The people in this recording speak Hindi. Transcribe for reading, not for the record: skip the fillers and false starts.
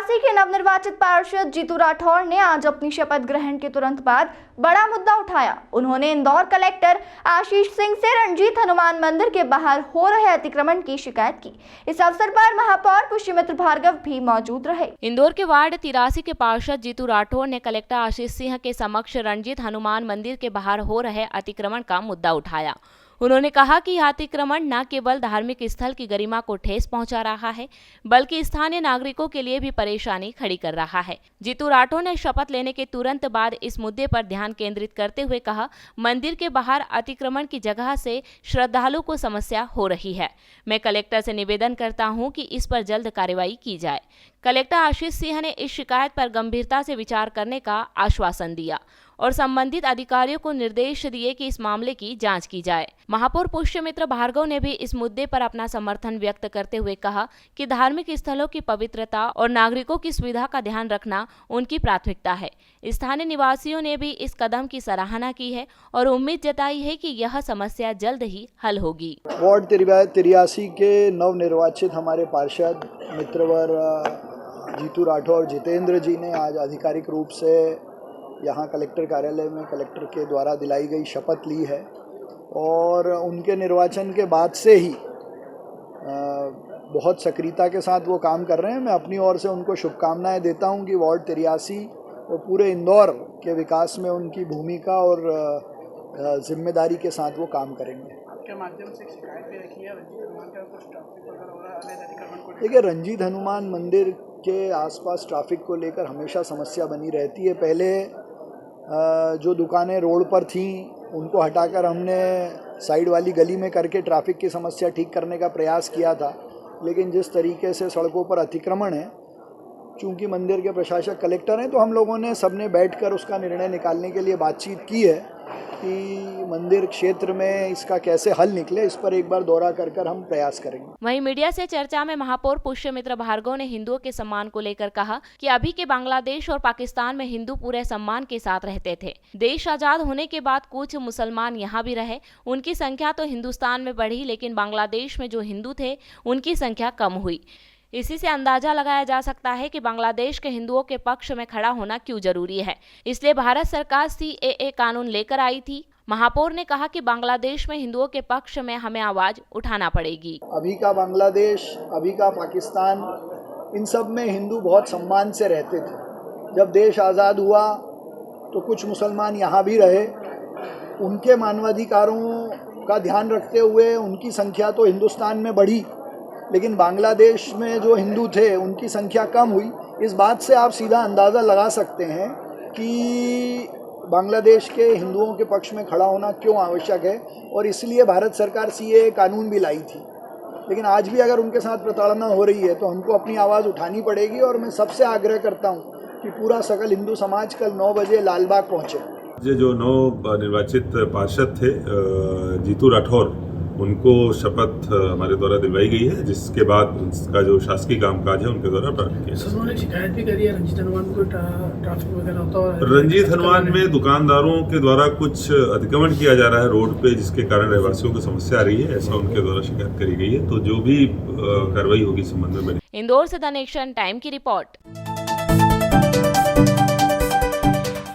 तिरासी के नवनिर्वाचित पार्षद जीतू राठौर ने आज अपनी शपथ ग्रहण के तुरंत बाद बड़ा मुद्दा उठाया। उन्होंने इंदौर कलेक्टर आशीष सिंह से रंजीत हनुमान मंदिर के बाहर हो रहे अतिक्रमण की शिकायत की। इस अवसर पर महापौर पुष्यमित्र भार्गव भी मौजूद रहे। इंदौर के वार्ड 83 के पार्षद जीतू राठौर ने कलेक्टर आशीष सिंह के समक्ष रंजीत हनुमान मंदिर के बाहर हो रहे अतिक्रमण का मुद्दा उठाया। उन्होंने कहा कि यह अतिक्रमण न केवल धार्मिक स्थल की गरिमा को ठेस पहुंचा रहा है, बल्कि स्थानीय नागरिकों के लिए भी परेशानी खड़ी कर रहा है। जीतू राठौर ने शपथ लेने के तुरंत बाद इस मुद्दे पर ध्यान केंद्रित करते हुए कहा, मंदिर के बाहर अतिक्रमण की जगह से श्रद्धालुओं को समस्या हो रही है। मैं कलेक्टर से निवेदन करता हूं कि इस पर जल्द कार्रवाई की जाए। कलेक्टर आशीष सिंह ने इस शिकायत पर गंभीरता से विचार करने का आश्वासन दिया और संबंधित अधिकारियों को निर्देश दिए कि इस मामले की जांच की जाए। महापौर पुष्यमित्र भार्गव ने भी इस मुद्दे पर अपना समर्थन व्यक्त करते हुए कहा कि धार्मिक स्थलों की पवित्रता और नागरिकों की सुविधा का ध्यान रखना उनकी प्राथमिकता है। स्थानीय निवासियों ने भी इस कदम की सराहना की है और उम्मीद जताई है कि यह समस्या जल्द ही हल होगी। वार्ड 83 के नवनिर्वाचित हमारे पार्षद मित्रवर जीतू राठौर जितेंद्र जी ने आज आधिकारिक रूप से यहाँ कलेक्टर कार्यालय में कलेक्टर के द्वारा दिलाई गई शपथ ली है और उनके निर्वाचन के बाद से ही बहुत सक्रियता के साथ वो काम कर रहे हैं। मैं अपनी ओर से उनको शुभकामनाएं देता हूं कि वार्ड 83 और पूरे इंदौर के विकास में उनकी भूमिका और जिम्मेदारी के साथ वो काम करेंगे। आपके माध्यम से शिकायत भी रखी है रंजीत हनुमान का कुछ ट्रैफिक वगैरह हो रहा है अतिक्रमण को। देखिए, रंजीत हनुमान मंदिर के आसपास ट्रैफिक को लेकर हमेशा समस्या बनी रहती है। पहले जो दुकानें रोड पर थीं उनको हटाकर हमने साइड वाली गली में करके ट्रैफिक की समस्या ठीक करने का प्रयास किया था, लेकिन जिस तरीके से सड़कों पर अतिक्रमण है, चूंकि मंदिर के प्रशासक कलेक्टर हैं, तो हम लोगों ने सबने बैठकर उसका निर्णय निकालने के लिए बातचीत की है कि मंदिर क्षेत्र में इसका कैसे हल निकले। इस पर एक बार दौरा कर हम प्रयास करेंगे। वहीं मीडिया से चर्चा में महापौर पुष्यमित्र भार्गव ने हिंदुओं के सम्मान को लेकर कहा कि अभी के बांग्लादेश और पाकिस्तान में हिंदू पूरे सम्मान के साथ रहते थे। देश आजाद होने के बाद कुछ मुसलमान यहाँ भी रहे, उनकी संख्या तो हिंदुस्तान में बढ़ी, लेकिन बांग्लादेश में जो हिंदू थे उनकी संख्या कम हुई। इसी से अंदाजा लगाया जा सकता है कि बांग्लादेश के हिंदुओं के पक्ष में खड़ा होना क्यों जरूरी है। इसलिए भारत सरकार CAA कानून लेकर आई थी। महापौर ने कहा कि बांग्लादेश में हिंदुओं के पक्ष में हमें आवाज उठाना पड़ेगी। अभी का बांग्लादेश, अभी का पाकिस्तान, इन सब में हिंदू बहुत सम्मान से रहते थे। जब देश आज़ाद हुआ तो कुछ मुसलमान यहाँ भी रहे। उनके मानवाधिकारों का ध्यान रखते हुए उनकी संख्या तो हिंदुस्तान में बढ़ी, लेकिन बांग्लादेश में जो हिंदू थे उनकी संख्या कम हुई। इस बात से आप सीधा अंदाज़ा लगा सकते हैं कि बांग्लादेश के हिंदुओं के पक्ष में खड़ा होना क्यों आवश्यक है, और इसलिए भारत सरकार CAA कानून भी लाई थी। लेकिन आज भी अगर उनके साथ प्रताड़ना हो रही है तो हमको अपनी आवाज़ उठानी पड़ेगी। और मैं सबसे आग्रह करता हूँ कि पूरा सकल हिंदू समाज कल 9 बजे लालबाग पहुँचे। जो नव निर्वाचित पार्षद थे जीतू राठौर, उनको शपथ हमारे द्वारा दिलवाई गई है, जिसके बाद उसका जो शासकीय कामकाज है उनके द्वारा प्रारंभ किया। उन्होंने शिकायत भी करी है रंजीत हनुमान को ट्रैफिक वगैरह होता है। रंजीत हनुमान में दुकानदारों के द्वारा कुछ अतिक्रमण किया जा रहा है रोड पे, जिसके कारण रहवासियों को समस्या आ रही है, ऐसा उनके द्वारा शिकायत करी गई है। तो जो भी कार्रवाई होगी इस संबंध में। इंदौर से द नेशन टाइम की रिपोर्ट।